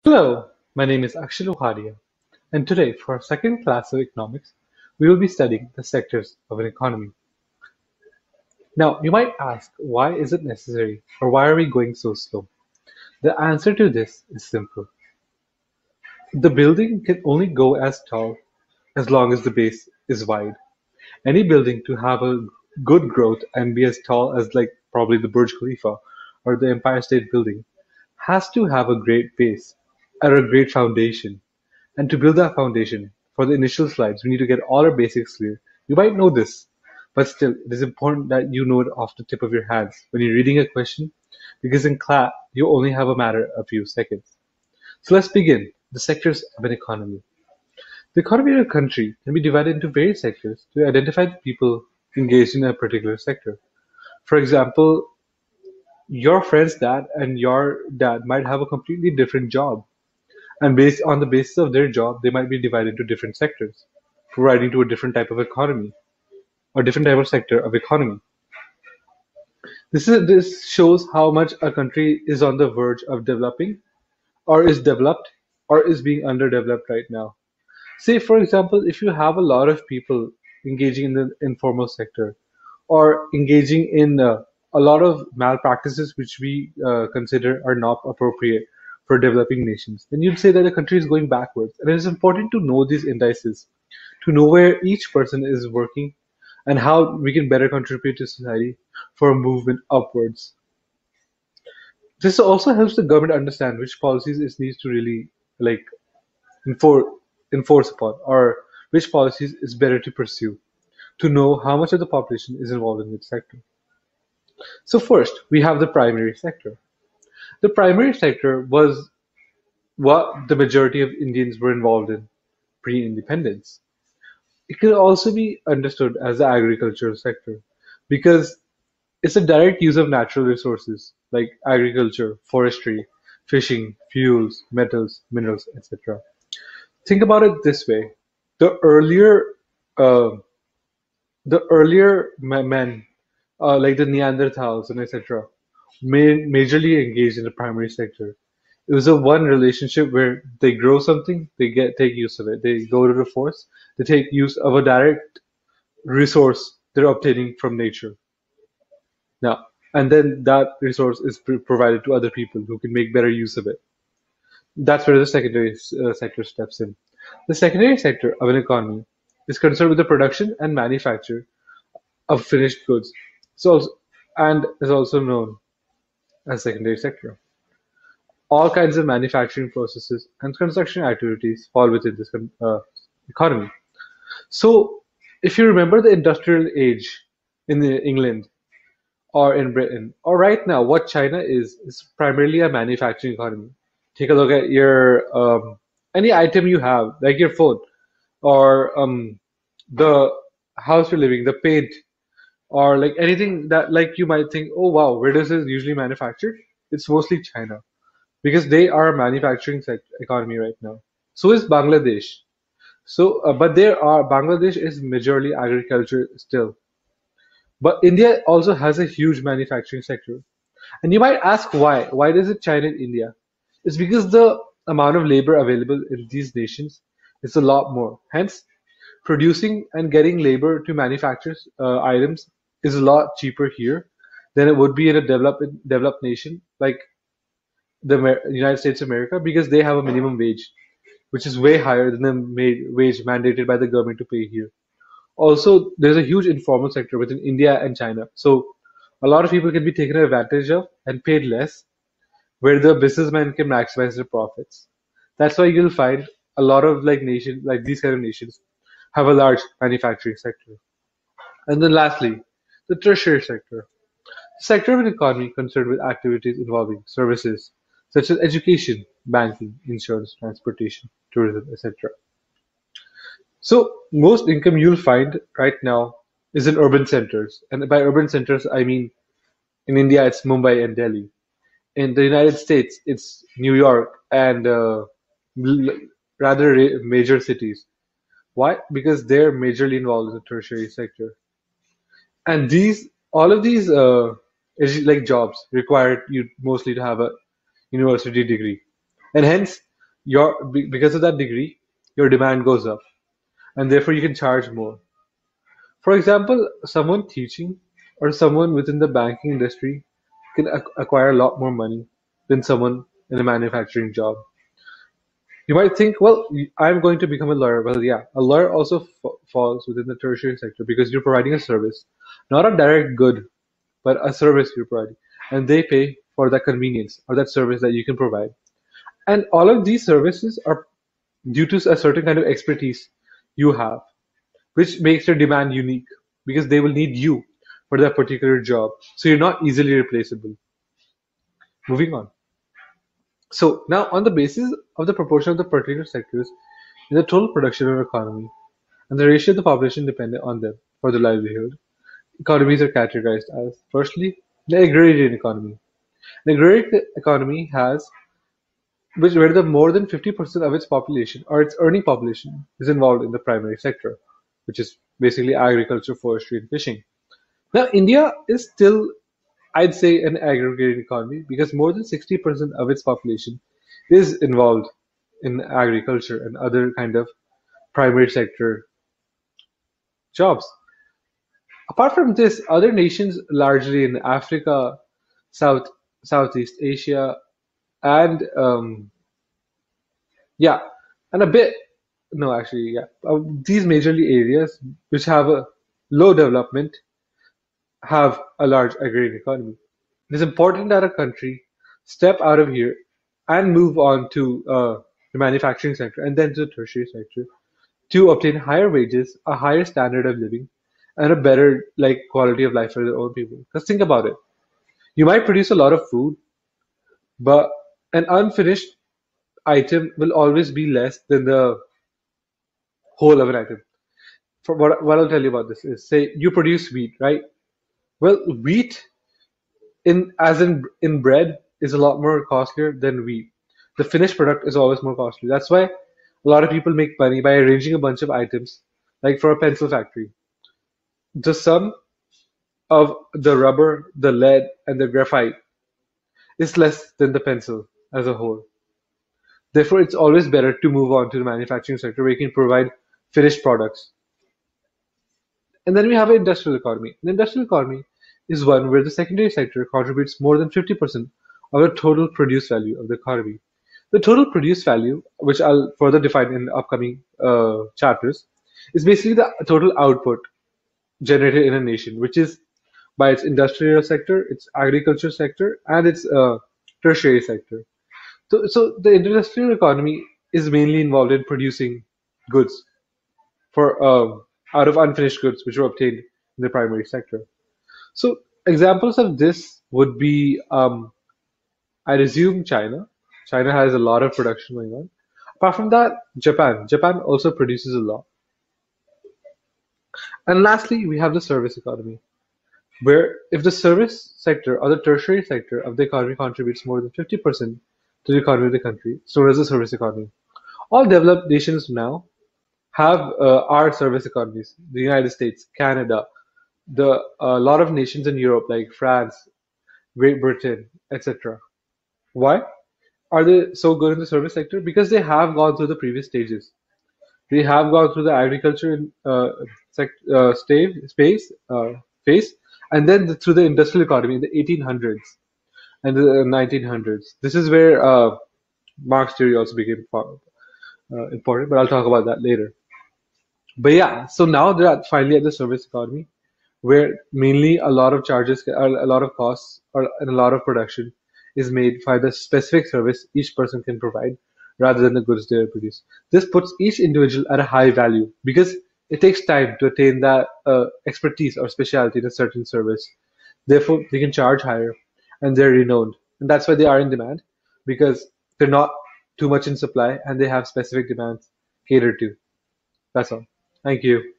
Hello, my name is Akshay, and today for our second class of economics, we will be studying the sectors of an economy. Now, you might ask, why is it necessary, or why are we going so slow? The answer to this is simple. The building can only go as tall as long as the base is wide. Any building to have a good growth and be as tall as like probably the Burj Khalifa or the Empire State Building has to have a great base or a great foundation. And to build that foundation, for the initial slides, we need to get all our basics clear. You might know this, but still, it is important that you know it off the tip of your hands when you're reading a question, because in CLAT, you only have a matter of a few seconds. So let's begin. The sectors of an economy. The economy of a country can be divided into various sectors to identify the people engaged in a particular sector. For example, your friend's dad and your dad might have a completely different job. And based on the basis of their job, they might be divided into different sectors, providing to a different type of economy or different type of sector of economy. This shows how much a country is on the verge of developing, or is developed, or is being underdeveloped right now. Say, for example, if you have a lot of people engaging in the informal sector, or engaging in a lot of malpractices which we consider are not appropriate for developing nations, then you'd say that the country is going backwards. And it is important to know these indices, to know where each person is working and how we can better contribute to society for a movement upwards. This also helps the government understand which policies it needs to really like enforce, enforce upon, or which policies is better to pursue to know how much of the population is involved in which sector. So first, we have the primary sector. The primary sector was what the majority of Indians were involved in pre-independence. It can also be understood as the agricultural sector because it's a direct use of natural resources like agriculture, forestry, fishing, fuels, metals, minerals, etc. Think about it this way: the uh, earlier men, like the Neanderthals and etc., majorly engaged in the primary sector. It was a one relationship where they grow something, they take use of it. They go to the forest, they take use of a direct resource they're obtaining from nature. Now, and then that resource is provided to other people who can make better use of it. That's where the secondary sector steps in. The secondary sector of an economy is concerned with the production and manufacture of finished goods. So, and is also known as secondary sector. All kinds of manufacturing processes and construction activities fall within this economy. So, if you remember the industrial age in England or in Britain, or right now, what China is primarily a manufacturing economy. Take a look at your any item you have, like your phone or the house you're living, the paint, or like anything that like you might think, oh wow, where does this usually manufactured? It's mostly China because they are a manufacturing economy right now. So is Bangladesh. So, but there are Bangladesh is majorly agriculture still. But India also has a huge manufacturing sector. And you might ask why? Why does it China and India? It's because the amount of labor available in these nations is a lot more. Hence, producing and getting labor to manufacture items is a lot cheaper here than it would be in a developed nation like the United States of America because they have a minimum wage, which is way higher than the wage mandated by the government to pay here. Also, there's a huge informal sector within India and China. So a lot of people can be taken advantage of and paid less, where the businessmen can maximize their profits. That's why you'll find a lot of like nations, like these kind of nations, have a large manufacturing sector. And then lastly, the tertiary sector. The sector of an economy concerned with activities involving services such as education, banking, insurance, transportation, tourism, etc. So most income you'll find right now is in urban centers. And by urban centers, I mean in India, it's Mumbai and Delhi. In the United States, it's New York and l- rather major cities. Why? Because they're majorly involved in the tertiary sector. And all of these, like jobs require you mostly to have a university degree. And hence, because of that degree, your demand goes up, and therefore you can charge more. For example, someone teaching or someone within the banking industry can acquire a lot more money than someone in a manufacturing job. You might think, well, I'm going to become a lawyer. Well, yeah, a lawyer also falls within the tertiary sector because you're providing a service, not a direct good, but a service you're providing. And they pay for that convenience or that service that you can provide. And all of these services are due to a certain kind of expertise you have, which makes your demand unique because they will need you for that particular job. So you're not easily replaceable. Moving on. So now, on the basis of the proportion of the particular sectors in the total production of an economy and the ratio of the population dependent on them for their livelihood, economies are categorized as firstly, the agrarian economy. The agrarian economy has which where the more than 50% of its population or its earning population is involved in the primary sector, which is basically agriculture, forestry, and fishing. Now, India is still, I'd say, an aggregated economy because more than 60% of its population is involved in agriculture and other kind of primary sector jobs. Apart from this, other nations largely in Africa, South Southeast Asia, and yeah, and a bit no, actually, yeah, these majorly areas which have a low development have a large agrarian economy. It is important that a country step out of here and move on to the manufacturing sector and then to the tertiary sector to obtain higher wages, a higher standard of living, and a better like quality of life for their own people. Because think about it, you might produce a lot of food, but an unfinished item will always be less than the whole of an item. For what I'll tell you about this is, say you produce wheat, right? Well, wheat in bread is a lot more costlier than wheat. The finished product is always more costly. That's why a lot of people make money by arranging a bunch of items, like for a pencil factory. The sum of the rubber, the lead, and the graphite is less than the pencil as a whole. Therefore, it's always better to move on to the manufacturing sector where you can provide finished products. And then we have an industrial economy. The industrial economy is one where the secondary sector contributes more than 50% of the total produce value of the economy. The total produce value, which I'll further define in the upcoming chapters, is basically the total output generated in a nation, which is by its industrial sector, its agriculture sector, and its tertiary sector. So the industrial economy is mainly involved in producing goods for out of unfinished goods which were obtained in the primary sector. So examples of this would be, I assume China. China has a lot of production going on. Apart from that, Japan. Japan also produces a lot. And lastly, we have the service economy, where if the service sector or the tertiary sector of the economy contributes more than 50% to the economy of the country, so does the service economy. All developed nations now have our service economies. The United States, Canada, the a lot of nations in Europe like France, Great Britain, etc. Why are they so good in the service sector? Because they have gone through the previous stages. They have gone through the agriculture phase, and then through the industrial economy in the 1800s and the 1900s. This is where Marx theory also became important, but I'll talk about that later. But yeah, so now they're finally at the service economy, where mainly a lot of charges, a lot of costs, and a lot of production is made by the specific service each person can provide rather than the goods they produce. This puts each individual at a high value because it takes time to attain that expertise or specialty in a certain service. Therefore, they can charge higher and they're renowned. And that's why they are in demand because they're not too much in supply and they have specific demands catered to. That's all. Thank you.